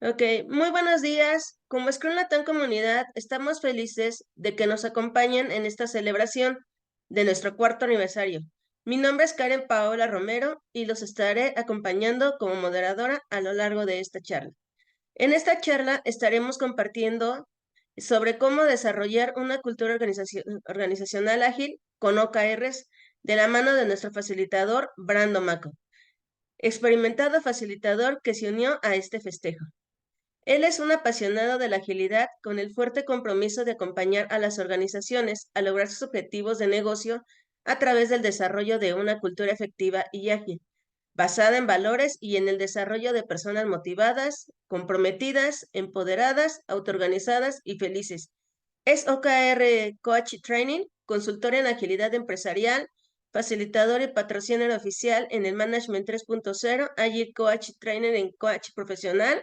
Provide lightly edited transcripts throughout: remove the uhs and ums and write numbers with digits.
Ok, muy buenos días. Como Scrum Latam Comunidad, estamos felices de que nos acompañen en esta celebración de nuestro cuarto aniversario. Mi nombre es Karen Paola Romero y los estaré acompañando como moderadora a lo largo de esta charla. En esta charla estaremos compartiendo sobre cómo desarrollar una cultura organizacional ágil con OKRs de la mano de nuestro facilitador, Brando Maco, experimentado facilitador que se unió a este festejo. Él es un apasionado de la agilidad con el fuerte compromiso de acompañar a las organizaciones a lograr sus objetivos de negocio a través del desarrollo de una cultura efectiva y ágil, basada en valores y en el desarrollo de personas motivadas, comprometidas, empoderadas, autoorganizadas y felices. Es OKR Coach Training, consultor en agilidad empresarial, facilitador y patrocinador oficial en el Management 3.0, Agile Coach Trainer en Coach Profesional,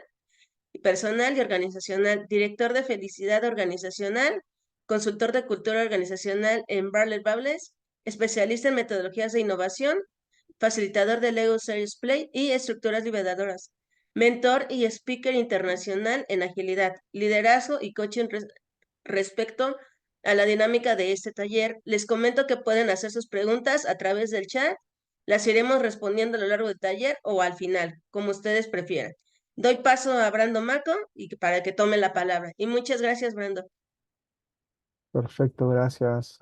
personal y organizacional, director de felicidad organizacional, consultor de cultura organizacional en Bartlett Bables, especialista en metodologías de innovación, facilitador de Lego Serious Play y estructuras liberadoras, mentor y speaker internacional en agilidad, liderazgo y coaching respecto a la dinámica de este taller. Les comento que pueden hacer sus preguntas a través del chat. Las iremos respondiendo a lo largo del taller o al final, como ustedes prefieran. Doy paso a Brando Maco y para que tome la palabra. Y muchas gracias, Brando. Perfecto, gracias.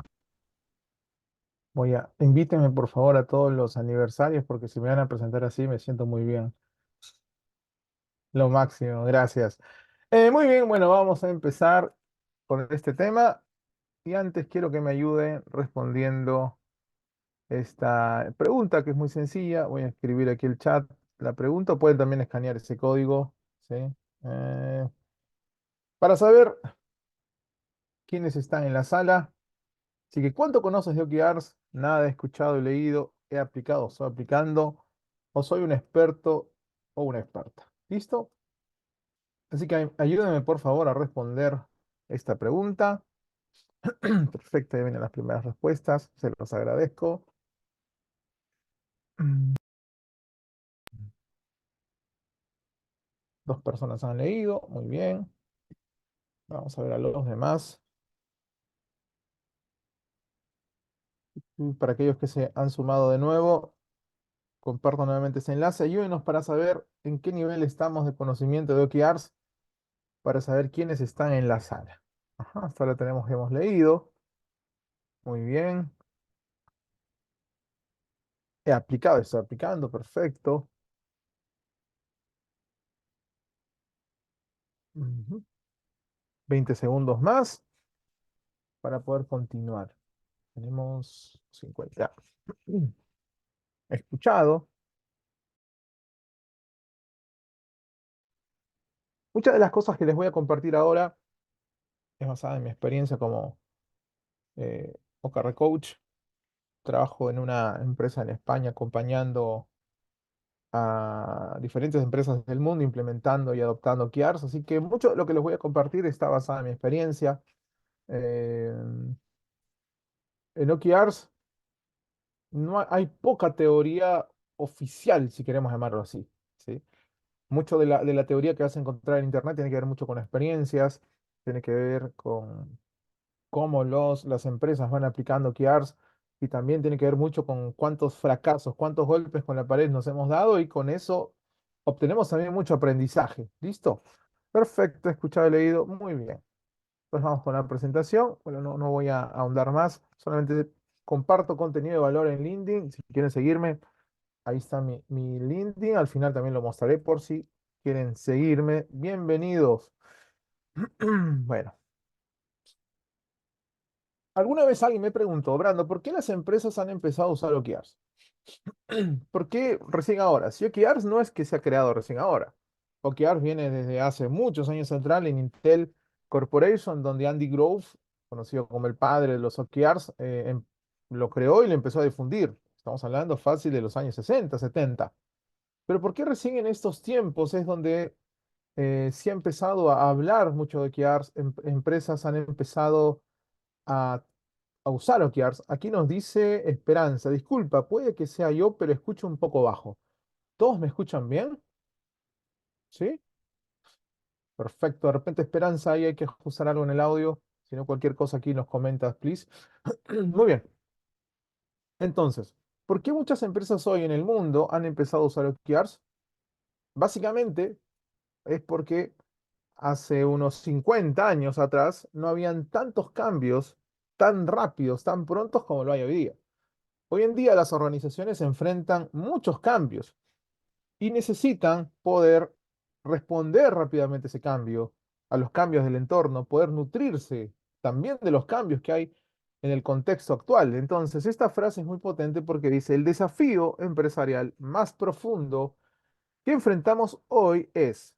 Invítenme por favor a todos los aniversarios porque si me van a presentar así me siento muy bien. Lo máximo, gracias. Muy bien, bueno, vamos a empezar con este tema y antes quiero que me ayuden respondiendo esta pregunta que es muy sencilla. Voy a escribir aquí el chat. La pregunta pueden también escanear ese código, ¿sí? Eh, para saber quiénes están en la sala. Así que, ¿cuánto conoces de OKRs? Nada he escuchado y leído, he aplicado, estoy aplicando, o soy un experto o una experta. ¿Listo? Así que ayúdenme por favor a responder esta pregunta. Perfecto, ya vienen las primeras respuestas, se los agradezco. Dos personas han leído, muy bien. Vamos a ver a los demás. Y para aquellos que se han sumado de nuevo, comparto nuevamente ese enlace. Ayúdenos para saber en qué nivel estamos de conocimiento de OKRs para saber quiénes están en la sala. Ajá, hasta ahora hemos leído. Muy bien. He aplicado, estoy aplicando, perfecto. Ujú. 20 segundos más para poder continuar. Tenemos 50. He escuchado. Muchas de las cosas que les voy a compartir ahora es basada en mi experiencia como OKR Coach. Trabajo en una empresa en España acompañando a diferentes empresas del mundo implementando y adoptando OKRs, así que mucho de lo que les voy a compartir está basado en mi experiencia. Eh, en OKRs hay poca teoría oficial, si queremos llamarlo así, ¿sí? Mucho de la teoría que vas a encontrar en Internet tiene que ver mucho con experiencias, tiene que ver con cómo las empresas van aplicando OKRs y también tiene que ver mucho con cuántos fracasos, cuántos golpes con la pared nos hemos dado y con eso obtenemos también mucho aprendizaje. ¿Listo? Perfecto, escuchado y leído. Muy bien. Pues vamos con la presentación. Bueno, no voy a ahondar más, solamente comparto contenido de valor en LinkedIn. Si quieren seguirme, ahí está mi LinkedIn. Al final también lo mostraré por si quieren seguirme. Bienvenidos. Bueno. Alguna vez alguien me preguntó, Brando, ¿por qué las empresas han empezado a usar OKRs? ¿Por qué recién ahora? Si OKRs no es que se ha creado recién ahora. OKRs viene desde hace muchos años atrás en Intel Corporation, donde Andy Grove, conocido como el padre de los OKRs, lo creó y lo empezó a difundir. Estamos hablando fácil de los años 60, 70. Pero ¿por qué recién en estos tiempos es donde se ha empezado a hablar mucho de OKRs? Empresas han empezado a usar OKRs. Aquí nos dice Esperanza, disculpa, puede que sea yo, pero escucho un poco bajo. ¿Todos me escuchan bien? ¿Sí? Perfecto. De repente, Esperanza, ahí hay que ajustar algo en el audio. Si no, cualquier cosa aquí nos comentas, please. Muy bien. Entonces, ¿por qué muchas empresas hoy en el mundo han empezado a usar OKRs? Básicamente es porque hace unos 50 años atrás no habían tantos cambios tan rápidos, tan prontos como lo hay hoy día. Hoy en día las organizaciones enfrentan muchos cambios y necesitan poder responder rápidamente a ese cambio, a los cambios del entorno, poder nutrirse también de los cambios que hay en el contexto actual. Entonces, esta frase es muy potente porque dice, el desafío empresarial más profundo que enfrentamos hoy es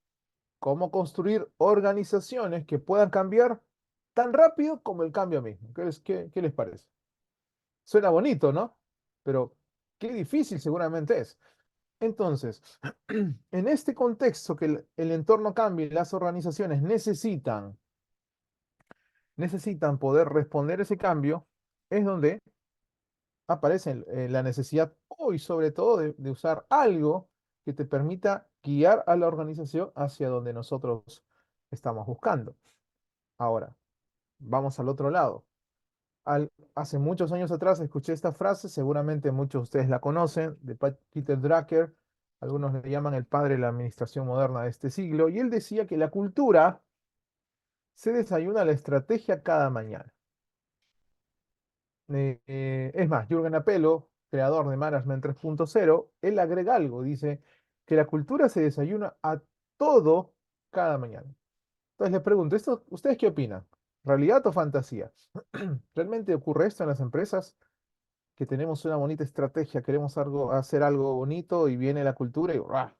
cómo construir organizaciones que puedan cambiar tan rápido como el cambio mismo. ¿Qué les parece? Suena bonito, ¿no? Pero qué difícil seguramente es. Entonces, en este contexto que el entorno cambia y las organizaciones necesitan poder responder ese cambio, es donde aparece la necesidad hoy sobre todo de usar algo que te permita guiar a la organización hacia donde nosotros estamos buscando. Ahora, vamos al otro lado. Hace muchos años atrás escuché esta frase, seguramente muchos de ustedes la conocen, de Peter Drucker, algunos le llaman el padre de la administración moderna de este siglo, y él decía que la cultura se desayuna la estrategia cada mañana. Es más, Jürgen Apelo, creador de Management 3.0, él agrega algo, dice que la cultura se desayuna a todo cada mañana. Entonces les pregunto, ¿ustedes qué opinan? ¿Realidad o fantasía? ¿Realmente ocurre esto en las empresas? Que tenemos una bonita estrategia, queremos hacer algo bonito y viene la cultura y ¡ruah!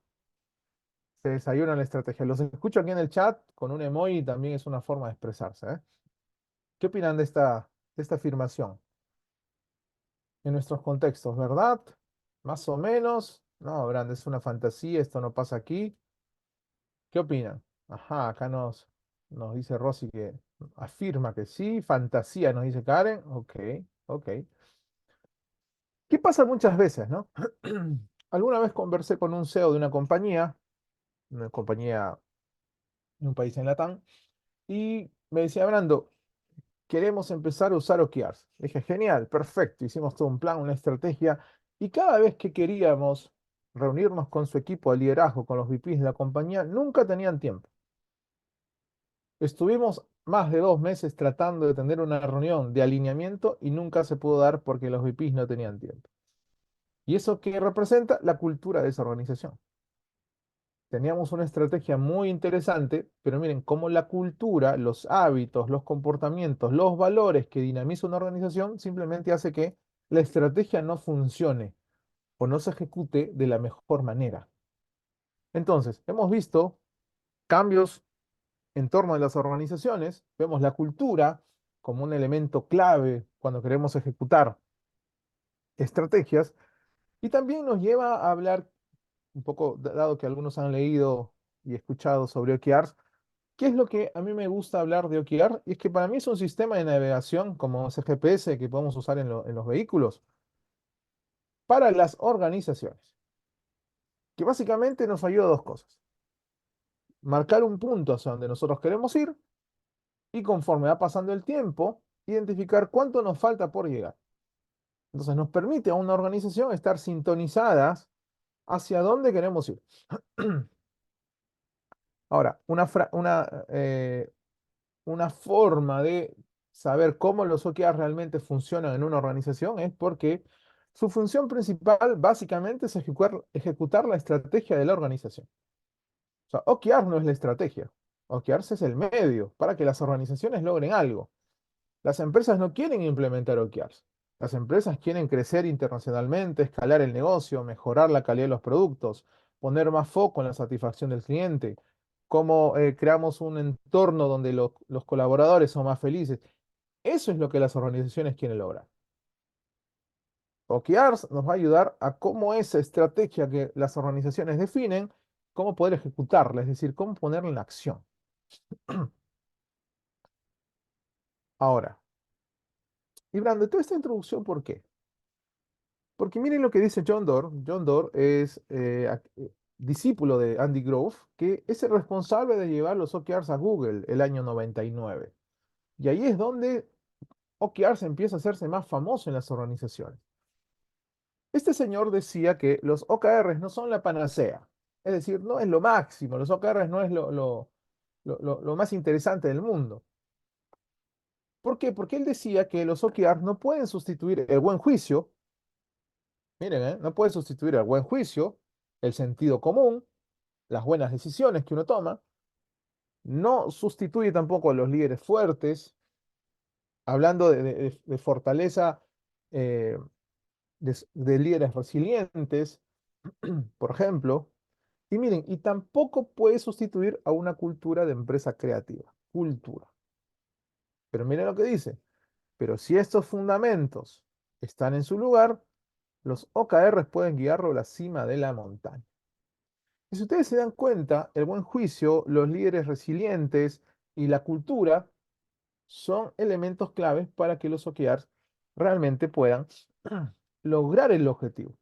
Se desayuna la estrategia. Los escucho aquí en el chat con un emoji y también es una forma de expresarse, ¿eh? ¿Qué opinan de esta afirmación? En nuestros contextos, ¿verdad? Más o menos. No, Brand, es una fantasía, esto no pasa aquí. ¿Qué opinan? Ajá, acá nos dice Rosy que afirma que sí, fantasía, nos dice Karen. Ok, ok. ¿Qué pasa muchas veces, no? Alguna vez conversé con un CEO de una compañía en un país en Latam, y me decía, Brando, queremos empezar a usar OKRs. Le dije, genial, perfecto, hicimos todo un plan, una estrategia, y cada vez que queríamos reunirnos con su equipo de liderazgo, con los VPs de la compañía, nunca tenían tiempo. Estuvimos más de 2 meses tratando de tener una reunión de alineamiento y nunca se pudo dar porque los VPs no tenían tiempo. ¿Y eso qué representa? La cultura de esa organización. Teníamos una estrategia muy interesante, pero miren cómo la cultura, los hábitos, los comportamientos, los valores que dinamiza una organización simplemente hace que la estrategia no funcione o no se ejecute de la mejor manera. Entonces, hemos visto cambios en torno a las organizaciones, vemos la cultura como un elemento clave cuando queremos ejecutar estrategias y también nos lleva a hablar un poco, dado que algunos han leído y escuchado sobre OKRs. ¿Qué es lo que a mí me gusta hablar de OKR? Y es que para mí es un sistema de navegación como ese GPS que podemos usar en los vehículos para las organizaciones, que básicamente nos ayuda a dos cosas. Marcar un punto hacia donde nosotros queremos ir y conforme va pasando el tiempo, identificar cuánto nos falta por llegar. Entonces nos permite a una organización estar sintonizadas hacia dónde queremos ir. Ahora, una forma de saber cómo los OKR realmente funcionan en una organización es porque su función principal básicamente es ejecutar la estrategia de la organización. O sea, OKR no es la estrategia. OKRs es el medio para que las organizaciones logren algo. Las empresas no quieren implementar OKRs. Las empresas quieren crecer internacionalmente, escalar el negocio, mejorar la calidad de los productos, poner más foco en la satisfacción del cliente, cómo creamos un entorno donde los colaboradores son más felices. Eso es lo que las organizaciones quieren lograr. OKRs nos va a ayudar a cómo esa estrategia que las organizaciones definen, cómo poder ejecutarla, es decir, cómo ponerla en acción. Ahora, y Brando, toda esta introducción, ¿por qué? Porque miren lo que dice John Doerr. John Doerr es discípulo de Andy Grove, que es el responsable de llevar los OKRs a Google el año 99. Y ahí es donde OKRs empieza a hacerse más famoso en las organizaciones. Este señor decía que los OKRs no son la panacea, es decir, no es lo máximo, los OKRs no es lo más interesante del mundo. ¿Por qué? Porque él decía que los OKRs no pueden sustituir el buen juicio, miren, no pueden sustituir el buen juicio, el sentido común, las buenas decisiones que uno toma, no sustituye tampoco a los líderes fuertes, hablando de fortaleza eh, de líderes resilientes, por ejemplo. Y miren, y tampoco puede sustituir a una cultura de empresa creativa. Cultura. Pero miren lo que dice. Pero si estos fundamentos están en su lugar, los OKRs pueden guiarlo a la cima de la montaña. Y si ustedes se dan cuenta, el buen juicio, los líderes resilientes y la cultura son elementos claves para que los OKRs realmente puedan lograr el objetivo.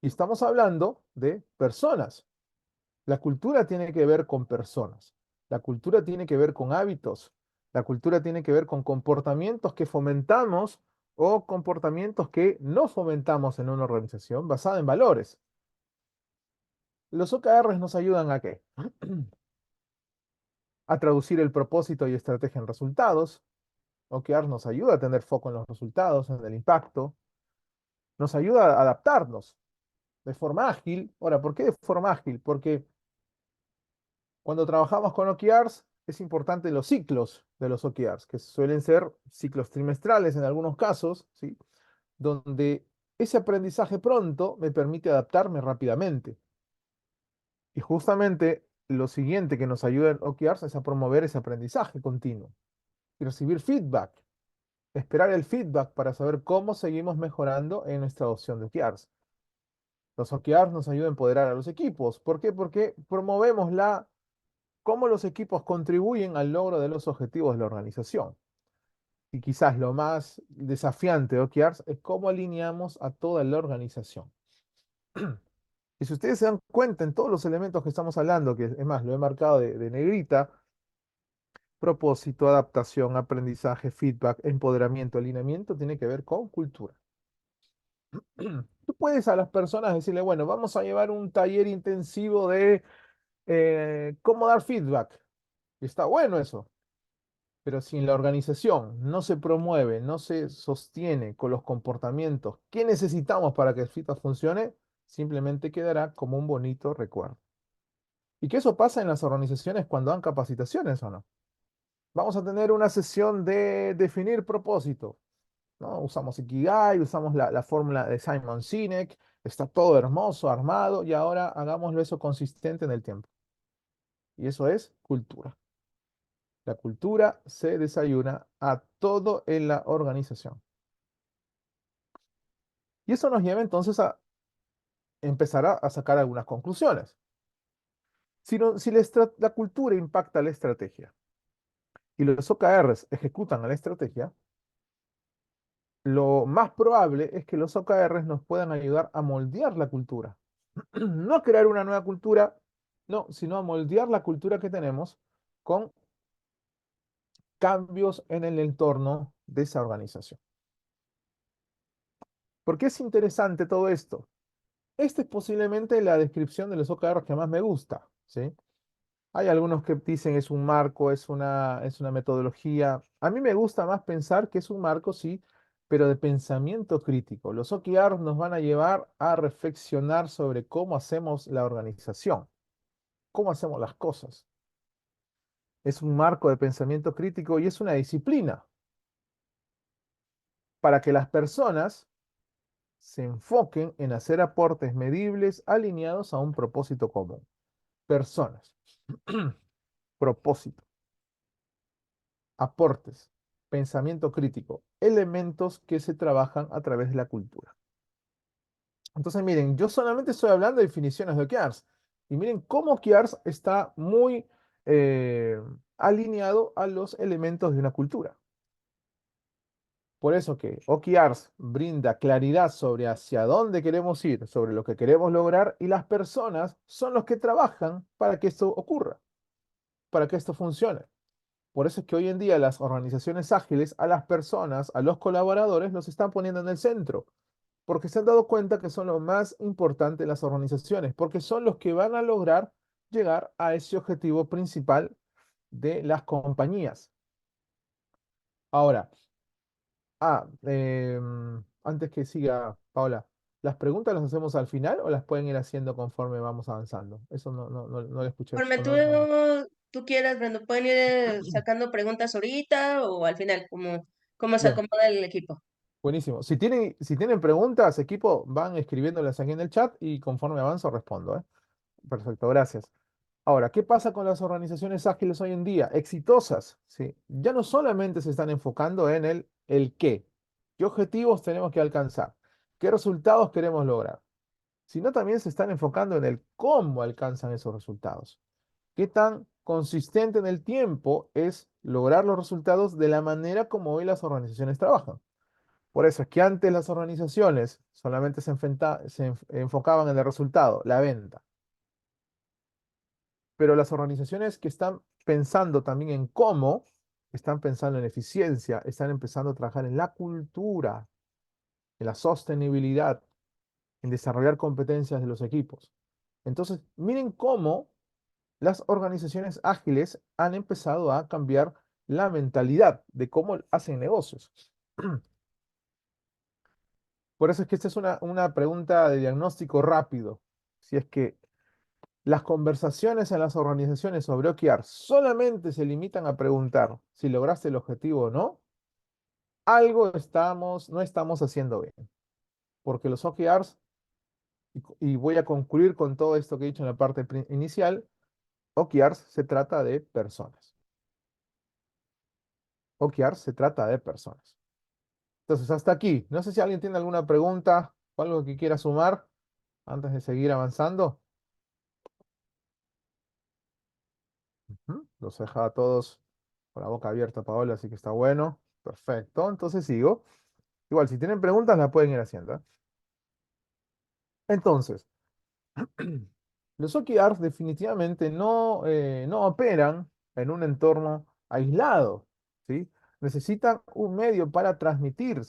Y estamos hablando de personas. La cultura tiene que ver con personas. La cultura tiene que ver con hábitos. La cultura tiene que ver con comportamientos que fomentamos o comportamientos que no fomentamos en una organización basada en valores. Los OKRs nos ayudan a qué? A traducir el propósito y estrategia en resultados. OKRs nos ayuda a tener foco en los resultados, en el impacto. Nos ayuda a adaptarnos de forma ágil. Ahora, ¿por qué de forma ágil? Porque cuando trabajamos con OKRs, es importante los ciclos de los OKRs, que suelen ser ciclos trimestrales en algunos casos, ¿sí? Donde ese aprendizaje pronto me permite adaptarme rápidamente. Y justamente lo siguiente que nos ayuda en OKRs es a promover ese aprendizaje continuo y recibir feedback, esperar el feedback para saber cómo seguimos mejorando en nuestra adopción de OKRs. Los OKRs nos ayudan a empoderar a los equipos. ¿Por qué? Porque promovemos cómo los equipos contribuyen al logro de los objetivos de la organización. Y quizás lo más desafiante de OKRs es cómo alineamos a toda la organización. Y si ustedes se dan cuenta en todos los elementos que estamos hablando, que es más, lo he marcado de negrita, propósito, adaptación, aprendizaje, feedback, empoderamiento, alineamiento, tiene que ver con cultura. Tú puedes a las personas decirle, bueno, vamos a llevar un taller intensivo de cómo dar feedback. Y está bueno eso. Pero si en la organización no se promueve, no se sostiene con los comportamientos que necesitamos para que el feedback funcione, simplemente quedará como un bonito recuerdo. Y que eso pasa en las organizaciones cuando dan capacitaciones o no. Vamos a tener una sesión de definir propósito, ¿no? Usamos Ikigai, usamos la fórmula de Simon Sinek, está todo hermoso, armado, y ahora hagámoslo eso consistente en el tiempo. Y eso es cultura. La cultura se desayuna a todo en la organización. Y eso nos lleva entonces a empezar a sacar algunas conclusiones. Si la cultura impacta la estrategia y los OKRs ejecutan a la estrategia, lo más probable es que los OKRs nos puedan ayudar a moldear la cultura. No a crear una nueva cultura, no, sino a moldear la cultura que tenemos con cambios en el entorno de esa organización. ¿Por qué es interesante todo esto? Esta es posiblemente la descripción de los OKRs que más me gusta, ¿sí? Hay algunos que dicen es un marco, es una metodología. A mí me gusta más pensar que es un marco, sí, pero de pensamiento crítico. Los OKRs nos van a llevar a reflexionar sobre cómo hacemos la organización, cómo hacemos las cosas. Es un marco de pensamiento crítico y es una disciplina para que las personas se enfoquen en hacer aportes medibles alineados a un propósito común. Personas, propósito, aportes, pensamiento crítico, elementos que se trabajan a través de la cultura. Entonces, miren, yo solamente estoy hablando de definiciones de OKRs. Y miren cómo OKRs está muy alineado a los elementos de una cultura. Por eso que OKRs brinda claridad sobre hacia dónde queremos ir, sobre lo que queremos lograr, y las personas son los que trabajan para que esto ocurra, para que esto funcione. Por eso es que hoy en día las organizaciones ágiles a las personas, a los colaboradores, los están poniendo en el centro, porque se han dado cuenta que son lo más importante en las organizaciones, porque son los que van a lograr llegar a ese objetivo principal de las compañías. Ahora, antes que siga, Paola, ¿las preguntas las hacemos al final o las pueden ir haciendo conforme vamos avanzando? Eso no lo escuché. Conforme O tú quieras, Brando, pueden ir sacando preguntas ahorita o al final, como se Bien, acomoda el equipo. buenísimo. Si tienen preguntas, equipo, van escribiéndolas aquí en el chat y conforme avanzo respondo, ¿eh? Perfecto, gracias. Ahora, ¿qué pasa con las organizaciones ágiles hoy en día? Exitosas, ¿sí? Ya no solamente se están enfocando en el qué objetivos tenemos que alcanzar, qué resultados queremos lograr, sino también se están enfocando en el cómo alcanzan esos resultados. ¿Qué tan consistente en el tiempo es lograr los resultados de la manera como hoy las organizaciones trabajan? Por eso es que antes las organizaciones solamente se enfocaban en el resultado, la venta, pero las organizaciones que están pensando también en cómo, están pensando en eficiencia, están empezando a trabajar en la cultura, en la sostenibilidad, en desarrollar competencias de los equipos. Entonces, miren cómo las organizaciones ágiles han empezado a cambiar la mentalidad de cómo hacen negocios. Por eso es que esta es una pregunta de diagnóstico rápido. Si es que las conversaciones en las organizaciones sobre OKR solamente se limitan a preguntar si lograste el objetivo o no, algo no estamos haciendo bien. Porque los OKRs, y voy a concluir con todo esto que he dicho en la parte inicial, OKRs se trata de personas. OKRs se trata de personas. Entonces, hasta aquí. No sé si alguien tiene alguna pregunta o algo que quiera sumar antes de seguir avanzando. Los he dejado a todos con la boca abierta, Paola, así que está bueno. Perfecto. Entonces sigo. Igual, si tienen preguntas, las pueden ir haciendo, ¿eh? Entonces, los OKRs definitivamente no operan en un entorno aislado, ¿sí? Necesitan un medio para transmitir,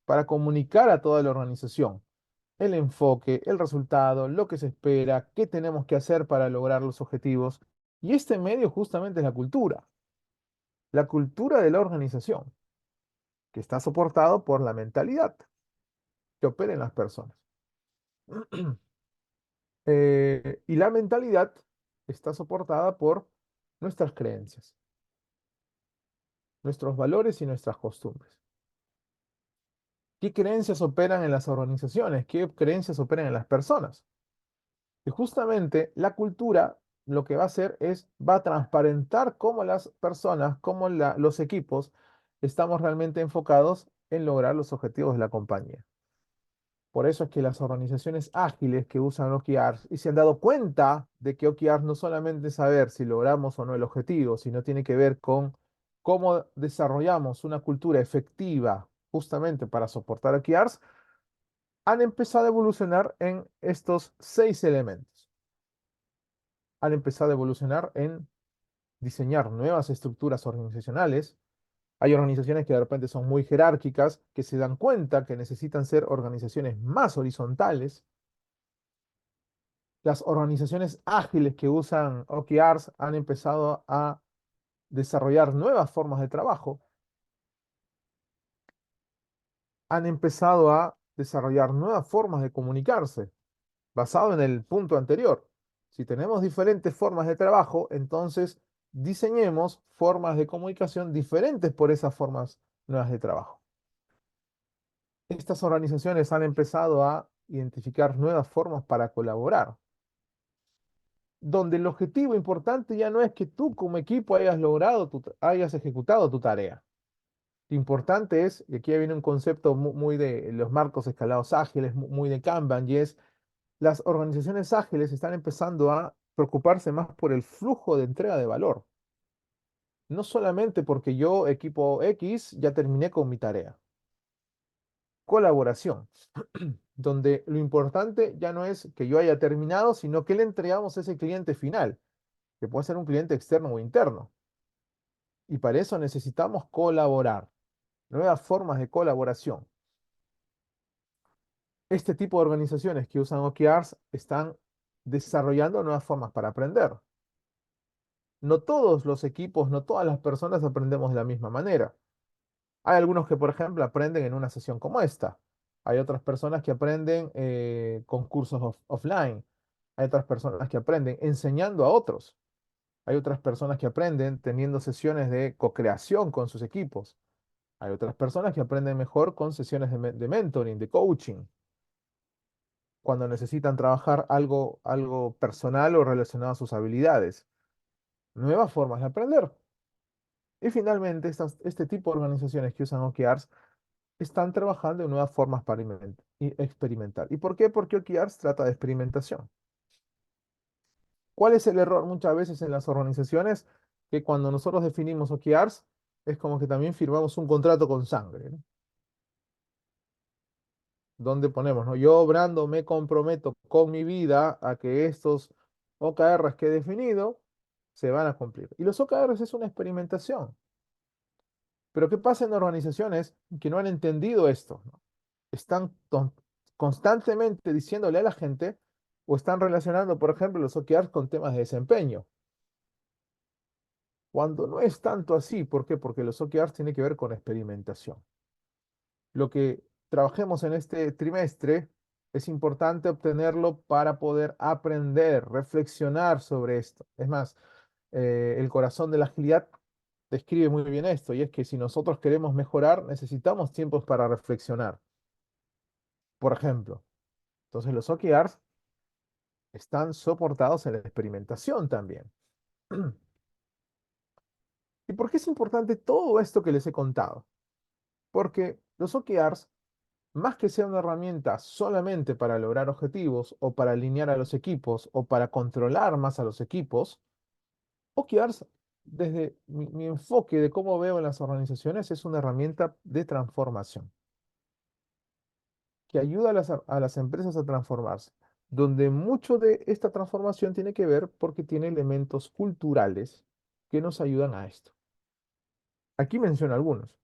para comunicar a toda la organización el enfoque, el resultado, lo que se espera, qué tenemos que hacer para lograr los objetivos. Y este medio justamente es la cultura de la organización, que está soportado por la mentalidad que opera en las personas. Y la mentalidad está soportada por nuestras creencias, nuestros valores y nuestras costumbres. ¿Qué creencias operan en las organizaciones? ¿Qué creencias operan en las personas? Y justamente la cultura lo que va a hacer va a transparentar cómo las personas, cómo los equipos estamos realmente enfocados en lograr los objetivos de la compañía. Por eso es que las organizaciones ágiles que usan OKRs y se han dado cuenta de que OKRs no solamente es saber si logramos o no el objetivo, sino tiene que ver con cómo desarrollamos una cultura efectiva justamente para soportar OKRs, han empezado a evolucionar en estos 6 elementos. Han empezado a evolucionar en diseñar nuevas estructuras organizacionales. Hay organizaciones que de repente son muy jerárquicas, que se dan cuenta que necesitan ser organizaciones más horizontales. Las organizaciones ágiles que usan OKRs han empezado a desarrollar nuevas formas de trabajo, han empezado a desarrollar nuevas formas de comunicarse, basado en el punto anterior. Si tenemos diferentes formas de trabajo, entonces diseñemos formas de comunicación diferentes por esas formas nuevas de trabajo. Estas organizaciones han empezado a identificar nuevas formas para colaborar, donde el objetivo importante ya no es que tú como equipo hayas ejecutado tu tarea. Lo importante es, y aquí viene un concepto muy de los marcos escalados ágiles, muy de Kanban, y es las organizaciones ágiles están empezando a preocuparse más por el flujo de entrega de valor. No solamente porque yo, equipo X, ya terminé con mi tarea. colaboración, donde lo importante ya no es que yo haya terminado, sino que le entregamos a ese cliente final, que puede ser un cliente externo o interno. Y para eso necesitamos colaborar, nuevas formas de colaboración. Este tipo de organizaciones que usan OKRs están desarrollando nuevas formas para aprender. No todos los equipos, no todas las personas aprendemos de la misma manera. Hay algunos que, por ejemplo, aprenden en una sesión como esta. Hay otras personas que aprenden con cursos offline. Hay otras personas que aprenden enseñando a otros. Hay otras personas que aprenden teniendo sesiones de co-creación con sus equipos. Hay otras personas que aprenden mejor con sesiones de mentoring, de coaching, cuando necesitan trabajar algo personal o relacionado a sus habilidades. Nuevas formas de aprender. Y finalmente, este tipo de organizaciones que usan OKRs están trabajando en nuevas formas para experimentar. ¿Y por qué? Porque OKRs trata de experimentación. ¿Cuál es el error muchas veces en las organizaciones? Que cuando nosotros definimos OKRs, es como que también firmamos un contrato con sangre, ¿no? Donde ponemos, ¿no? Yo, Brando, me comprometo con mi vida a que estos OKRs que he definido se van a cumplir. Y los OKRs es una experimentación. Pero ¿qué pasa en organizaciones que no han entendido esto, ¿no? Están constantemente diciéndole a la gente o están relacionando, por ejemplo, los OKRs con temas de desempeño, cuando no es tanto así. ¿Por qué? Porque los OKRs tienen que ver con experimentación. Lo que trabajemos en este trimestre es importante obtenerlo para poder aprender, reflexionar sobre esto. Es más, el corazón de la agilidad describe muy bien esto, y es que si nosotros queremos mejorar, necesitamos tiempos para reflexionar. Por ejemplo, entonces los OKRs están soportados en la experimentación también. ¿Y por qué es importante todo esto que les he contado? Porque los OKRs, más que sea una herramienta solamente para lograr objetivos o para alinear a los equipos o para controlar más a los equipos, OKRs, desde mi enfoque de cómo veo en las organizaciones, es una herramienta de transformación que ayuda a las empresas a transformarse, donde mucho de esta transformación tiene que ver porque tiene elementos culturales que nos ayudan a esto. Aquí menciono algunos.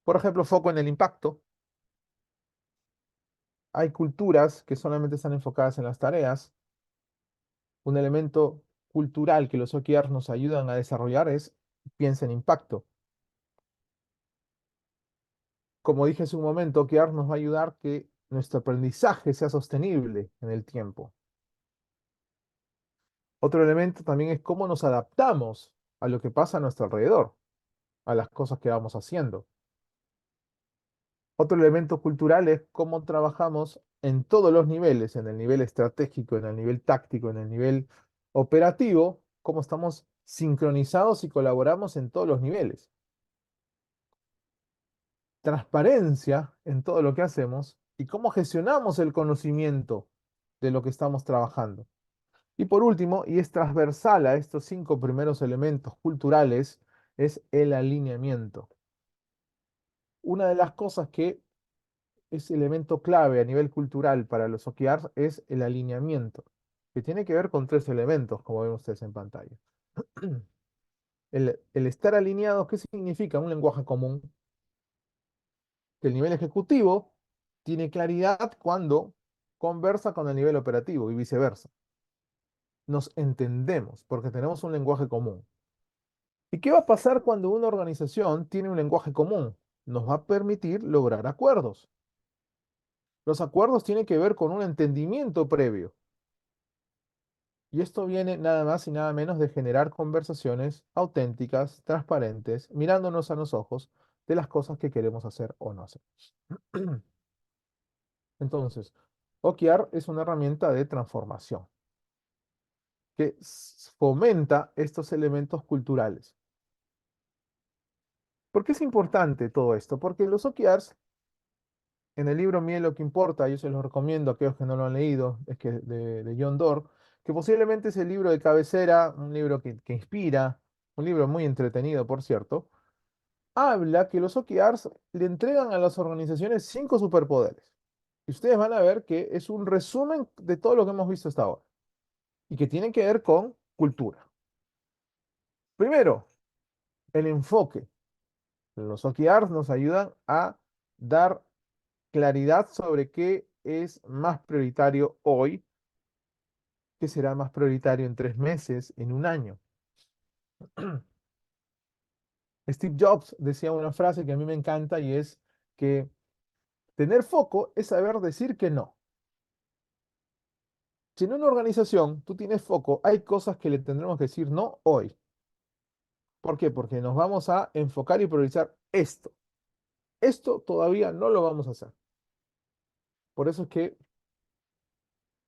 Por ejemplo, foco en el impacto. Hay culturas que solamente están enfocadas en las tareas. Un elemento cultural que los OKRs nos ayudan a desarrollar es piensa en impacto. Como dije hace un momento, OKRs nos va a ayudar que nuestro aprendizaje sea sostenible en el tiempo. Otro elemento también es cómo nos adaptamos a lo que pasa a nuestro alrededor, a las cosas que vamos haciendo. Otro elemento cultural es cómo trabajamos en todos los niveles, en el nivel estratégico, en el nivel táctico, en el nivel operativo, cómo estamos sincronizados y colaboramos en todos los niveles. Transparencia en todo lo que hacemos y cómo gestionamos el conocimiento de lo que estamos trabajando. Y por último, y es transversal a estos 5 primeros elementos culturales, es el alineamiento. Una de las cosas que es elemento clave a nivel cultural para los OKRs es el alineamiento, que tiene que ver con 3 elementos, como ven ustedes en pantalla. El estar alineados, ¿qué significa? Un lenguaje común, que el nivel ejecutivo tiene claridad cuando conversa con el nivel operativo y viceversa. Nos entendemos porque tenemos un lenguaje común. ¿Y qué va a pasar cuando una organización tiene un lenguaje común? Nos va a permitir lograr acuerdos. Los acuerdos tienen que ver con un entendimiento previo. Y esto viene nada más y nada menos de generar conversaciones auténticas, transparentes, mirándonos a los ojos de las cosas que queremos hacer o no hacer. Entonces, OKR es una herramienta de transformación que fomenta estos elementos culturales. ¿Por qué es importante todo esto? Porque los OKRs, en el libro Miel lo que importa, yo se los recomiendo a aquellos que no lo han leído, es que de John Doerr, que posiblemente es el libro de cabecera, un libro que inspira, un libro muy entretenido, por cierto, habla que los OKRs le entregan a las organizaciones 5 superpoderes. Y ustedes van a ver que es un resumen de todo lo que hemos visto hasta ahora y que tienen que ver con cultura. Primero, el enfoque. Los OKRs nos ayudan a dar claridad sobre qué es más prioritario hoy, qué será más prioritario en 3 meses, en un año. Steve Jobs decía una frase que a mí me encanta y es que tener foco es saber decir que no. Si en una organización tú tienes foco, hay cosas que le tendremos que decir no hoy. ¿Por qué? Porque nos vamos a enfocar y priorizar esto. Esto todavía no lo vamos a hacer. Por eso es que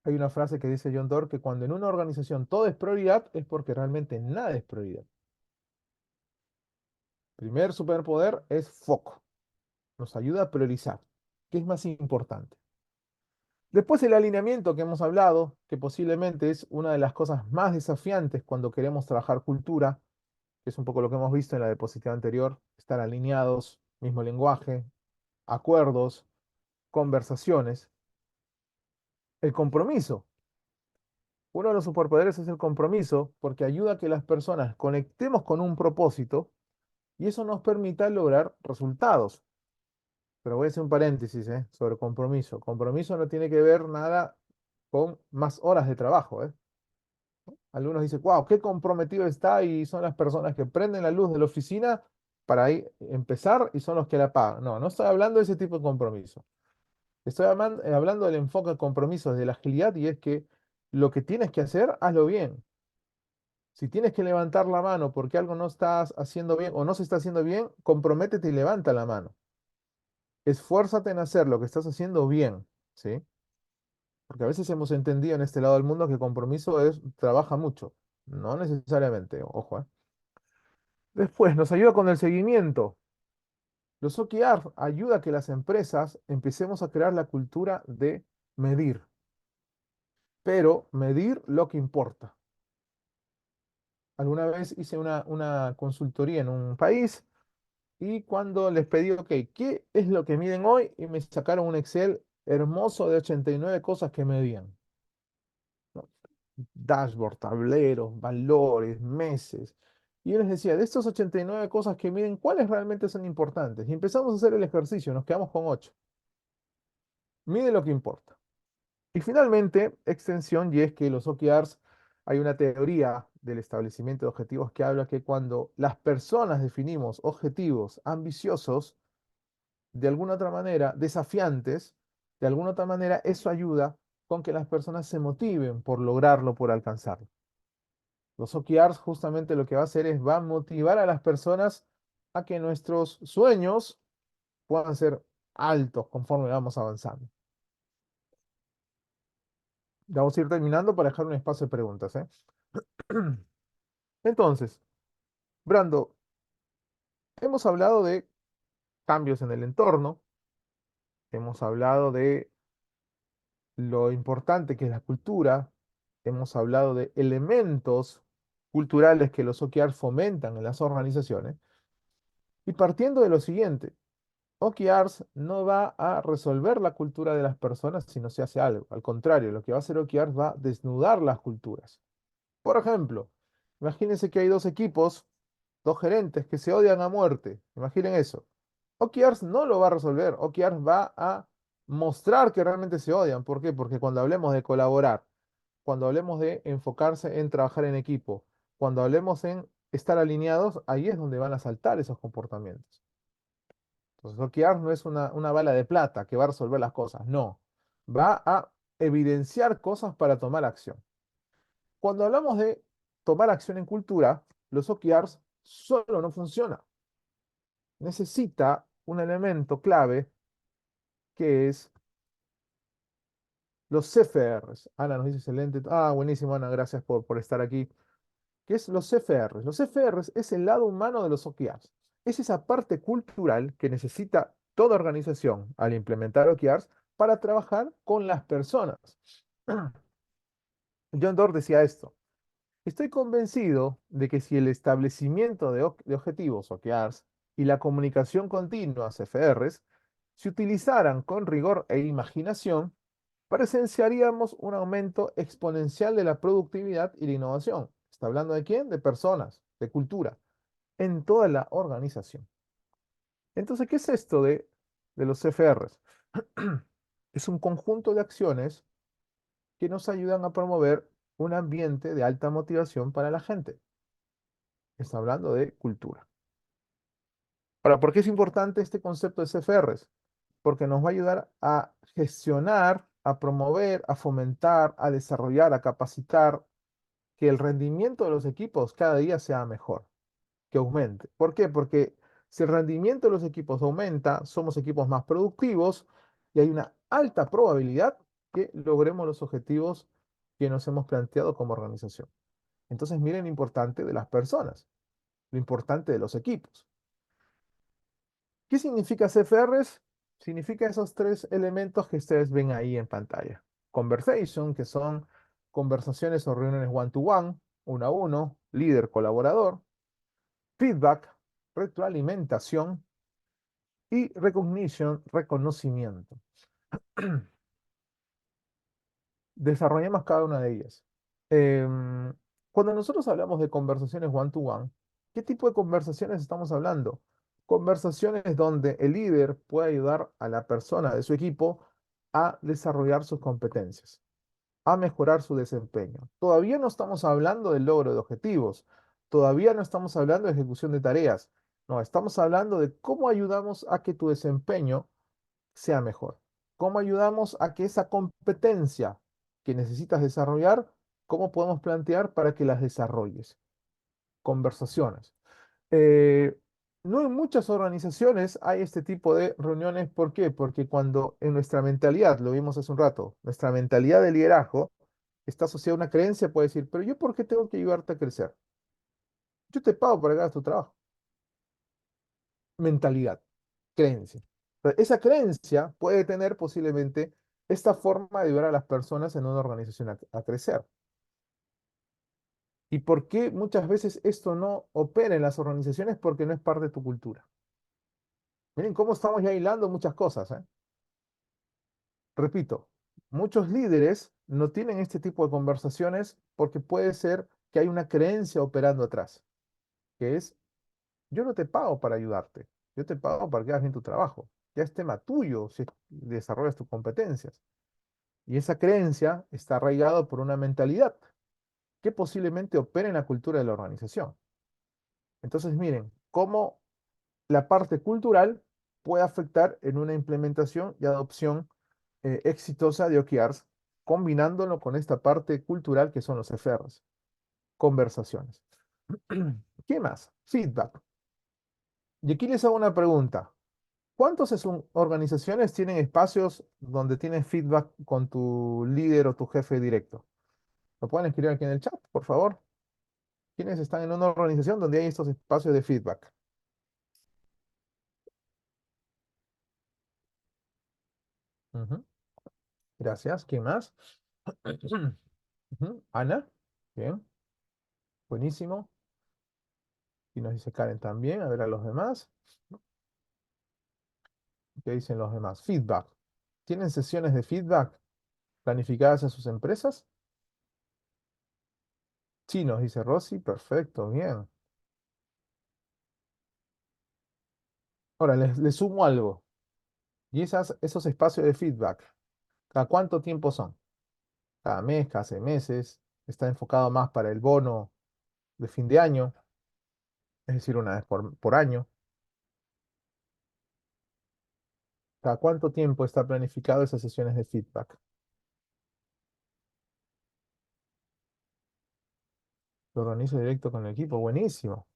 hay una frase que dice John Doerr que cuando en una organización todo es prioridad es porque realmente nada es prioridad. Primer superpoder es foco. Nos ayuda a priorizar. ¿Qué es más importante? Después el alineamiento que hemos hablado, que posiblemente es una de las cosas más desafiantes cuando queremos trabajar cultura, que es un poco lo que hemos visto en la diapositiva anterior, estar alineados, mismo lenguaje, acuerdos, conversaciones. El compromiso. Uno de los superpoderes es el compromiso porque ayuda a que las personas conectemos con un propósito y eso nos permita lograr resultados. Pero voy a hacer un paréntesis, sobre compromiso. Compromiso no tiene que ver nada con más horas de trabajo, ¿eh? Algunos dicen, wow, qué comprometido está y son las personas que prenden la luz de la oficina para ahí empezar y son los que la apagan. No, no estoy hablando de ese tipo de compromiso. Estoy hablando del enfoque de compromiso, de la agilidad y es que lo que tienes que hacer, hazlo bien. Si tienes que levantar la mano porque algo no estás haciendo bien o no se está haciendo bien, comprométete y levanta la mano. Esfuérzate en hacer lo que estás haciendo bien, ¿sí? Porque a veces hemos entendido en este lado del mundo que compromiso es trabaja mucho. No necesariamente, ojo, ¿eh? Después nos ayuda con el seguimiento. Los OKR ayuda a que las empresas empecemos a crear la cultura de medir, pero medir lo que importa. Alguna vez hice una consultoría en un país y cuando les pedí, ok, ¿qué es lo que miden hoy? Y me sacaron un Excel hermoso de 89 cosas que medían, ¿no? Dashboard, tableros, valores, meses. Y yo les decía, de estos 89 cosas que miden, ¿cuáles realmente son importantes? Y empezamos a hacer el ejercicio, nos quedamos con 8. Mide lo que importa. Y finalmente, extensión, y es que los OKRs, hay una teoría del establecimiento de objetivos que habla que cuando las personas definimos objetivos ambiciosos, de alguna otra manera, desafiantes, de alguna otra manera, eso ayuda con que las personas se motiven por lograrlo, por alcanzarlo. Los OKRs justamente lo que va a hacer es va a motivar a las personas a que nuestros sueños puedan ser altos conforme vamos avanzando. Vamos a ir terminando para dejar un espacio de preguntas, ¿eh? Entonces, Brando, hemos hablado de cambios en el entorno, hemos hablado de lo importante que es la cultura, hemos hablado de elementos culturales que los OKRs fomentan en las organizaciones, y partiendo de lo siguiente, OKRs no va a resolver la cultura de las personas si no se hace algo. Al contrario, lo que va a hacer OKRs va a desnudar las culturas. Por ejemplo, imagínense que hay dos equipos, dos gerentes que se odian a muerte. Imaginen eso. OKRs no lo va a resolver. OKRs va a mostrar que realmente se odian. ¿Por qué? Porque cuando hablemos de colaborar, cuando hablemos de enfocarse en trabajar en equipo, cuando hablemos en estar alineados, ahí es donde van a saltar esos comportamientos. Entonces, OKRs no es una bala de plata que va a resolver las cosas. No. Va a evidenciar cosas para tomar acción. Cuando hablamos de tomar acción en cultura, los OKRs solo no funciona. Necesita un elemento clave que es los CFRs. Ana nos dice excelente. Ah, buenísimo, Ana, gracias por estar aquí. ¿Qué es los CFRs? Los CFRs es el lado humano de los OKRs. Es esa parte cultural que necesita toda organización al implementar OKRs para trabajar con las personas. John Doerr decía esto. Estoy convencido de que si el establecimiento de objetivos, OKRs, y la comunicación continua, CFRs, si utilizaran con rigor e imaginación, presenciaríamos un aumento exponencial de la productividad y la innovación. ¿Está hablando de quién? De personas, de cultura, en toda la organización. Entonces, ¿qué es esto de los CFRs? Es un conjunto de acciones que nos ayudan a promover un ambiente de alta motivación para la gente. Está hablando de cultura. Ahora, ¿por qué es importante este concepto de CFRs? Porque nos va a ayudar a gestionar, a promover, a fomentar, a desarrollar, a capacitar, que el rendimiento de los equipos cada día sea mejor, que aumente. ¿Por qué? Porque si el rendimiento de los equipos aumenta, somos equipos más productivos y hay una alta probabilidad que logremos los objetivos que nos hemos planteado como organización. Entonces, miren lo importante de las personas, lo importante de los equipos. ¿Qué significa CFRs? Significa esos tres elementos que ustedes ven ahí en pantalla. Conversation, que son conversaciones o reuniones one-to-one, uno a uno, líder colaborador. Feedback, retroalimentación. Y recognition, reconocimiento. Desarrollemos cada una de ellas. Em, Cuando nosotros hablamos de conversaciones one-to-one, ¿qué tipo de conversaciones estamos hablando? Conversaciones donde el líder puede ayudar a la persona de su equipo a desarrollar sus competencias, a mejorar su desempeño. Todavía no estamos hablando del logro de objetivos, todavía no estamos hablando de ejecución de tareas, no, estamos hablando de cómo ayudamos a que tu desempeño sea mejor. ¿Cómo ayudamos a que esa competencia que necesitas desarrollar, cómo podemos plantear para que las desarrolles? Conversaciones. Eh, no en muchas organizaciones hay este tipo de reuniones. ¿Por qué? Porque cuando en nuestra mentalidad, lo vimos hace un rato, nuestra mentalidad de liderazgo está asociada a una creencia, puede decir, pero yo ¿por qué tengo que ayudarte a crecer? Yo te pago para que hagas tu trabajo. Mentalidad, creencia. Esa creencia puede tener posiblemente esta forma de ayudar a las personas en una organización a crecer. ¿Y por qué muchas veces esto no opera en las organizaciones? Porque no es parte de tu cultura. Miren cómo estamos ya hilando muchas cosas, ¿eh? Repito, muchos líderes no tienen este tipo de conversaciones porque puede ser que hay una creencia operando atrás, que es, yo no te pago para ayudarte, yo te pago para que hagas bien tu trabajo. Ya es tema tuyo si desarrollas tus competencias. Y esa creencia está arraigada por una mentalidad que posiblemente opera en la cultura de la organización. Entonces, miren, cómo la parte cultural puede afectar en una implementación y adopción exitosa de OKRs, combinándolo con esta parte cultural que son los FRs, conversaciones. ¿Qué más? Feedback. Y aquí les hago una pregunta. ¿Cuántas organizaciones tienen espacios donde tienes feedback con tu líder o tu jefe directo? ¿Lo pueden escribir aquí en el chat, por favor? ¿Quiénes están en una organización donde hay estos espacios de feedback? Ujú, gracias. ¿Quién más? Ujú, Ana. Bien. Buenísimo. Y nos dice Karen también. A ver a los demás. ¿Qué dicen los demás? Feedback. ¿Tienen sesiones de feedback planificadas en sus empresas? Sí, nos dice Rosy. Perfecto, bien. Ahora, les sumo algo. Y esos espacios de feedback, ¿cada cuánto tiempo son? ¿Cada mes, cada 6 meses? ¿Está enfocado más para el bono de fin de año? Es decir, una vez por año. ¿Cada cuánto tiempo está planificado esas sesiones de feedback? Lo organizo directo con el equipo, buenísimo.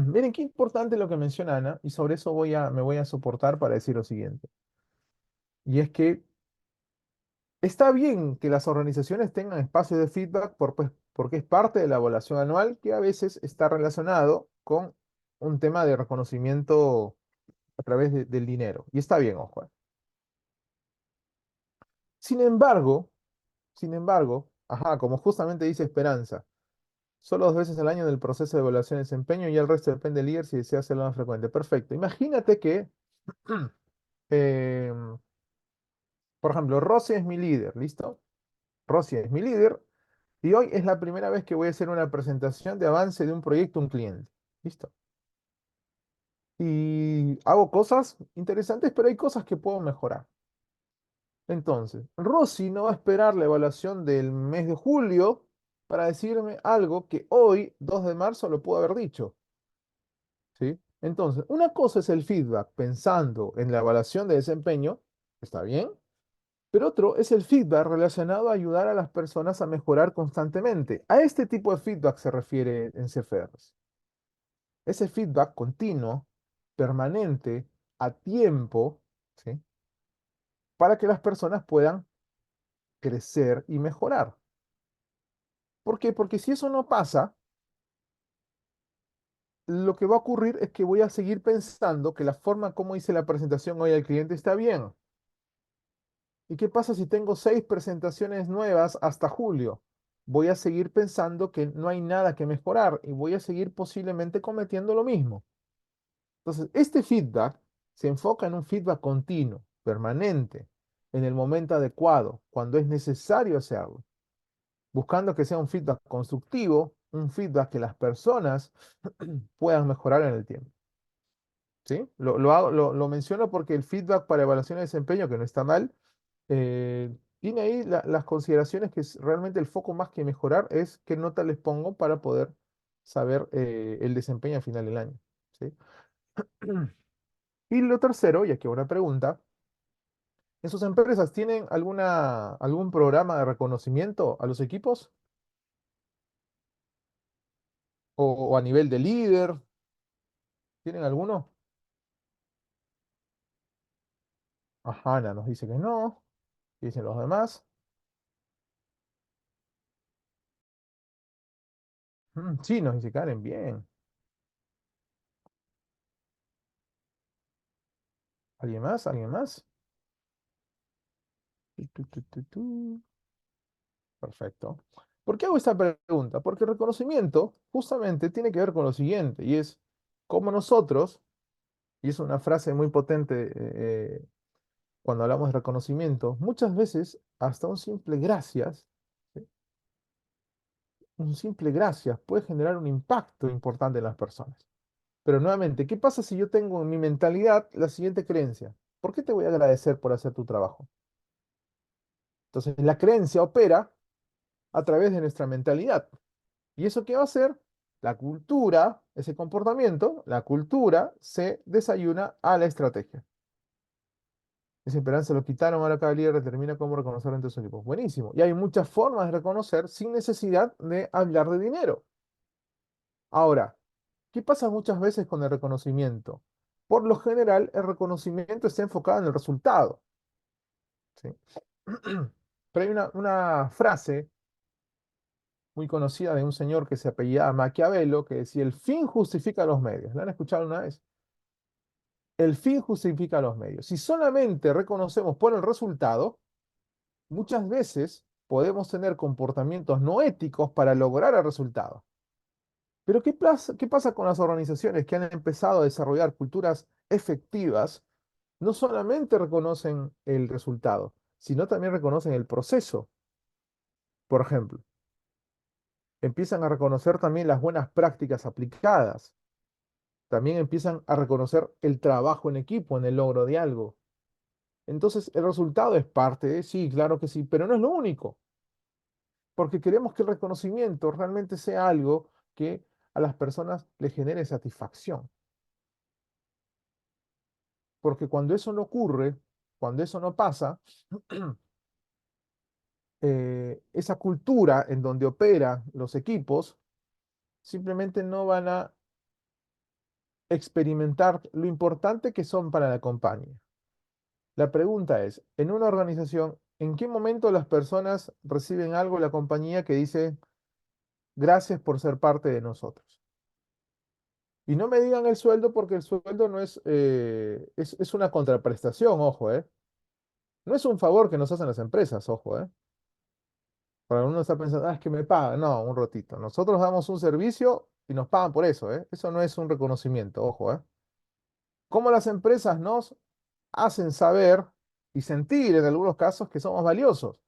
Miren qué importante lo que menciona Ana, y sobre eso me voy a soportar para decir lo siguiente. Y es que está bien que las organizaciones tengan espacios de feedback porque es parte de la evaluación anual que a veces está relacionado con un tema de reconocimiento a través del dinero. Y está bien, ojo. Sin embargo, ajá, como justamente dice Esperanza, Solo 2 veces al año en el proceso de evaluación de desempeño y el resto depende del líder si desea hacerlo más frecuente. Perfecto. Imagínate que, eh, por ejemplo, Rosy es mi líder, ¿listo? Rosy es mi líder y hoy es la primera vez que voy a hacer una presentación de avance de un proyecto a un cliente. ¿Listo? Y hago cosas interesantes, pero hay cosas que puedo mejorar. Entonces, Rosy no va a esperar la evaluación del mes de julio para decirme algo que hoy, 2 de marzo, lo puedo haber dicho. ¿Sí? Entonces, una cosa es el feedback pensando en la evaluación de desempeño, está bien, pero otro es el feedback relacionado a ayudar a las personas a mejorar constantemente. A este tipo de feedback se refiere en CFRs. Ese feedback continuo, permanente, a tiempo, ¿sí? Para que las personas puedan crecer y mejorar. ¿Por qué? Porque si eso no pasa, lo que va a ocurrir es que voy a seguir pensando que la forma como hice la presentación hoy al cliente está bien. ¿Y qué pasa si tengo 6 presentaciones nuevas hasta julio? Voy a seguir pensando que no hay nada que mejorar y voy a seguir posiblemente cometiendo lo mismo. Entonces, este feedback se enfoca en un feedback continuo, permanente, en el momento adecuado, cuando es necesario hacerlo, buscando que sea un feedback constructivo, un feedback que las personas puedan mejorar en el tiempo. ¿Sí? Lo menciono porque el feedback para evaluación de desempeño, que no está mal, tiene ahí las consideraciones que es realmente el foco más que mejorar es qué nota les pongo para poder saber el desempeño al final del año. ¿Sí? Y lo tercero, y aquí una pregunta, ¿en sus empresas tienen algún programa de reconocimiento a los equipos? O a nivel de líder? ¿Tienen alguno? Ajá, Ana nos dice que no. ¿Qué dicen los demás? Sí, nos dice Karen, bien. ¿Alguien más? ¿Alguien más? Tu. Perfecto. ¿Por qué hago esta pregunta? Porque el reconocimiento justamente tiene que ver con lo siguiente, y es cómo nosotros, y es una frase muy potente cuando hablamos de reconocimiento, muchas veces hasta un simple gracias, ¿sí? Un simple gracias puede generar un impacto importante en las personas. Pero nuevamente, ¿qué pasa si yo tengo en mi mentalidad la siguiente creencia? ¿Por qué te voy a agradecer por hacer tu trabajo? Entonces, la creencia opera a través de nuestra mentalidad. ¿Y eso qué va a hacer? La cultura, ese comportamiento, la cultura se desayuna a la estrategia. Esa esperanza lo quitaron, ahora cada líder determina cómo reconocer entre sus equipos. Buenísimo. Y hay muchas formas de reconocer sin necesidad de hablar de dinero. Ahora, ¿qué pasa muchas veces con el reconocimiento? Por lo general, el reconocimiento está enfocado en el resultado. ¿Sí? Pero hay una frase muy conocida de un señor que se apellidaba Maquiavelo que decía, el fin justifica los medios. ¿La han escuchado una vez? El fin justifica los medios. Si solamente reconocemos por el resultado, muchas veces podemos tener comportamientos no éticos para lograr el resultado. Pero qué pasa con las organizaciones que han empezado a desarrollar culturas efectivas? No solamente reconocen el resultado, sino también reconocen el proceso. Por ejemplo, empiezan a reconocer también las buenas prácticas aplicadas. También empiezan a reconocer el trabajo en equipo en el logro de algo. Entonces, el resultado es parte de, sí, claro que sí, pero no es lo único, porque queremos que el reconocimiento realmente sea algo que a las personas les genere satisfacción. Porque cuando eso no ocurre, cuando eso no pasa, esa cultura en donde operan los equipos simplemente no van a experimentar lo importante que son para la compañía. La pregunta es, en una organización, ¿en qué momento las personas reciben algo de la compañía que dice gracias por ser parte de nosotros? Y no me digan el sueldo porque el sueldo no es una contraprestación, ojo, ¿eh? No es un favor que nos hacen las empresas, ojo, ¿eh? Para uno está pensando, es que me pagan. No, un rotito. Nosotros damos un servicio y nos pagan por eso, ¿eh? Eso no es un reconocimiento, ojo, ¿eh? Cómo las empresas nos hacen saber y sentir en algunos casos que somos valiosos.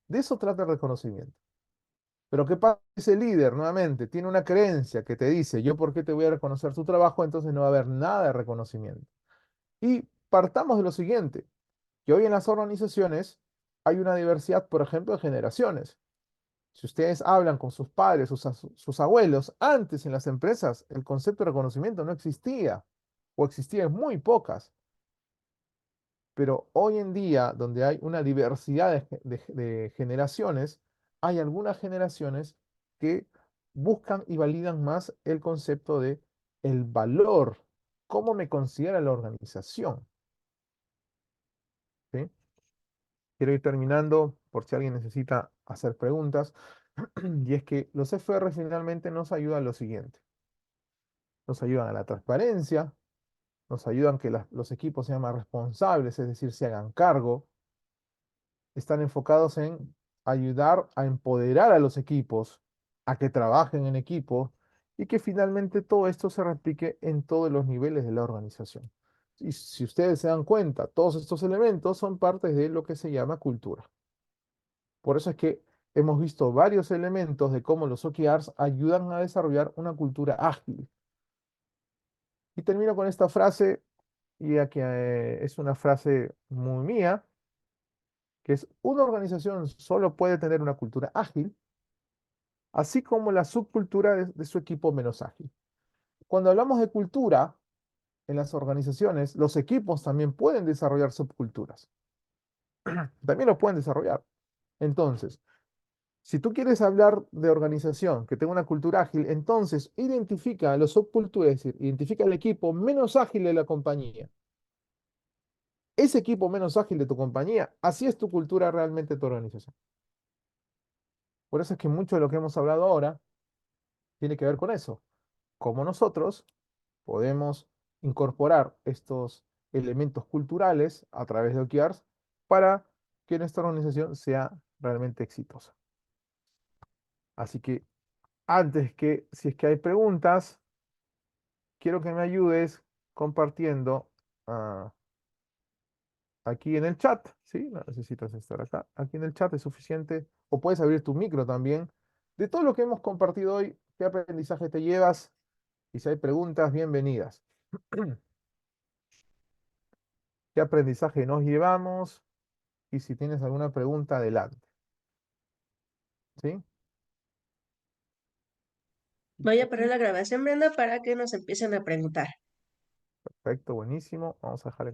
De eso trata el reconocimiento. Pero ¿qué pasa? Ese líder, nuevamente, tiene una creencia que te dice, yo por qué te voy a reconocer tu trabajo, entonces no va a haber nada de reconocimiento. Y partamos de lo siguiente, que hoy en las organizaciones hay una diversidad, por ejemplo, de generaciones. Si ustedes hablan con sus padres, sus abuelos, antes en las empresas el concepto de reconocimiento no existía o existía en muy pocas. Pero hoy en día, donde hay una diversidad de generaciones, hay algunas generaciones que buscan y validan más el concepto de el valor, cómo me considera la organización. ¿Sí? Quiero ir terminando por si alguien necesita hacer preguntas. Y es que los FR finalmente nos ayudan a lo siguiente. Nos ayudan a la transparencia, nos ayudan a que los equipos sean más responsables, es decir, se hagan cargo, están enfocados en ayudar a empoderar a los equipos, a que trabajen en equipo y que finalmente todo esto se replique en todos los niveles de la organización. Y si ustedes se dan cuenta, todos estos elementos son parte de lo que se llama cultura. Por eso es que hemos visto varios elementos de cómo los OKRs ayudan a desarrollar una cultura ágil. Y termino con esta frase, ya que es una frase muy mía, que es una organización solo puede tener una cultura ágil así como la subcultura de su equipo menos ágil. Cuando hablamos de cultura en las organizaciones, los equipos también pueden desarrollar subculturas, también lo pueden desarrollar. Entonces, si tú quieres hablar de organización que tenga una cultura ágil, entonces identifica los subculturas, es decir, identifica el equipo menos ágil de la compañía. Ese equipo menos ágil de tu compañía, así es tu cultura realmente tu organización. Por eso es que mucho de lo que hemos hablado ahora tiene que ver con eso. Como nosotros podemos incorporar estos elementos culturales a través de OKRs para que nuestra organización sea realmente exitosa. Así que antes que, si es que hay preguntas, quiero que me ayudes compartiendo aquí en el chat, ¿sí? No necesitas estar acá. Aquí en el chat es suficiente, o puedes abrir tu micro también. De todo lo que hemos compartido hoy, ¿qué aprendizaje te llevas? Y si hay preguntas, bienvenidas. ¿Qué aprendizaje nos llevamos? Y si tienes alguna pregunta, adelante. ¿Sí? Voy a parar la grabación, Brenda, para que nos empiecen a preguntar. Perfecto, buenísimo. Vamos a dejar